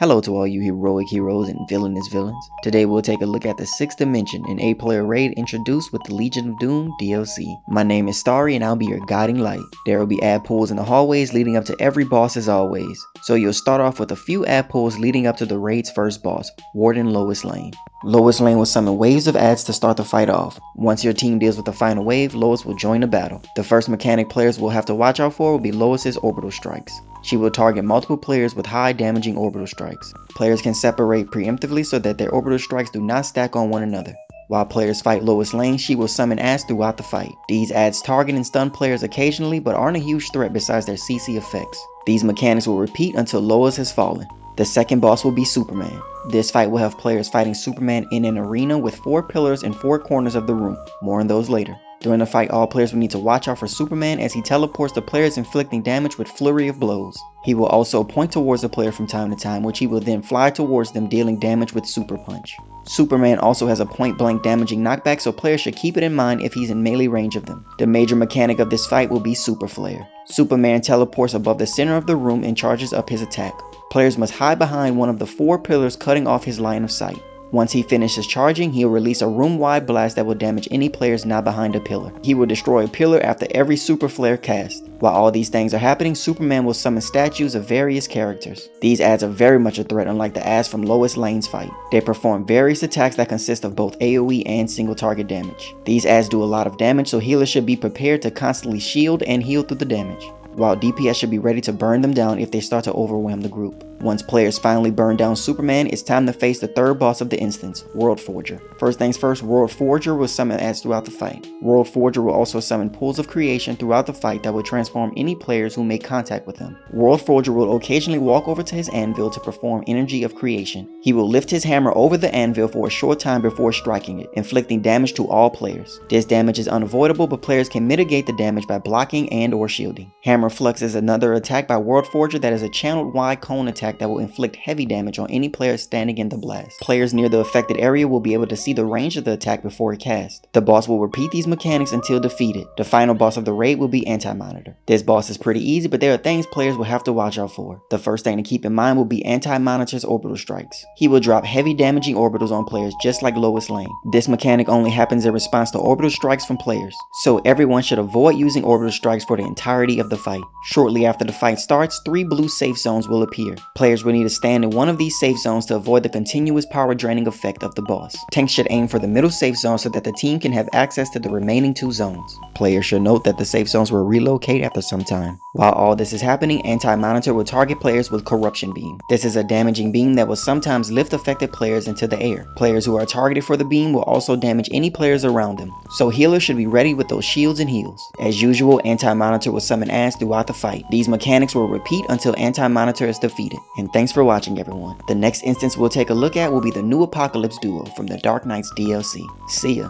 Hello to all you heroic heroes and villainous villains. Today we'll take a look at the 6th Dimension, an 8-player raid introduced with the Legion of Doom DLC. My name is Starry and I'll be your guiding light. There will be ad pools in the hallways leading up to every boss as always. So you'll start off with a few ad pools leading up to the raid's first boss, Warden Lois Lane. Lois Lane will summon waves of ads to start the fight off. Once your team deals with the final wave, Lois will join the battle. The first mechanic players will have to watch out for will be Lois's orbital strikes. She will target multiple players with high damaging orbital strikes. Players can separate preemptively so that their orbital strikes do not stack on one another. While players fight Lois Lane, she will summon ads throughout the fight. These ads target and stun players occasionally but aren't a huge threat besides their CC effects. These mechanics will repeat until Lois has fallen. The second boss will be Superman. This fight will have players fighting Superman in an arena with 4 pillars in 4 corners of the room. More on those later. During the fight, all players will need to watch out for Superman as he teleports the players, inflicting damage with flurry of blows. He will also point towards the player from time to time, which he will then fly towards them, dealing damage with Super Punch. Superman also has a point-blank damaging knockback, so players should keep it in mind if he's in melee range of them. The major mechanic of this fight will be Super Flare. Superman teleports above the center of the room and charges up his attack. Players must hide behind one of the 4 pillars, cutting off his line of sight. Once he finishes charging, he'll release a room-wide blast that will damage any players not behind a pillar. He will destroy a pillar after every super flare cast. While all these things are happening, Superman will summon statues of various characters. These ads are very much a threat, unlike the ads from Lois Lane's fight. They perform various attacks that consist of both AoE and single target damage. These ads do a lot of damage, so healers should be prepared to constantly shield and heal through the damage, while DPS should be ready to burn them down if they start to overwhelm the group. Once players finally burn down Superman, it's time to face the third boss of the instance, World Forger. First things first, World Forger will summon ads throughout the fight. World Forger will also summon pools of creation throughout the fight that will transform any players who make contact with him. World Forger will occasionally walk over to his anvil to perform energy of creation. He will lift his hammer over the anvil for a short time before striking it, inflicting damage to all players. This damage is unavoidable, but players can mitigate the damage by blocking and or shielding. Hammer Flux is another attack by World Forger that is a channeled wide cone attack that will inflict heavy damage on any player standing in the blast. Players near the affected area will be able to see the range of the attack before it cast. The boss will repeat these mechanics until defeated. The final boss of the raid will be AntiMonitor. This boss is pretty easy, but there are things players will have to watch out for. The first thing to keep in mind will be AntiMonitor's orbital strikes. He will drop heavy damaging orbitals on players just like Lois Lane. This mechanic only happens in response to orbital strikes from players, so everyone should avoid using orbital strikes for the entirety of the fight. Shortly after the fight starts, 3 blue safe zones will appear. Players will need to stand in one of these safe zones to avoid the continuous power draining effect of the boss. Tanks should aim for the middle safe zone so that the team can have access to the remaining 2 zones. Players should note that the safe zones will relocate after some time. While all this is happening, AntiMonitor will target players with Corruption Beam. This is a damaging beam that will sometimes lift affected players into the air. Players who are targeted for the beam will also damage any players around them, so healers should be ready with those shields and heals. As usual, AntiMonitor will summon ads throughout the fight. These mechanics will repeat until AntiMonitor is defeated. And thanks for watching, everyone. The next instance we'll take a look at will be the new Apocalypse duo from the Dark Knights DLC. See ya.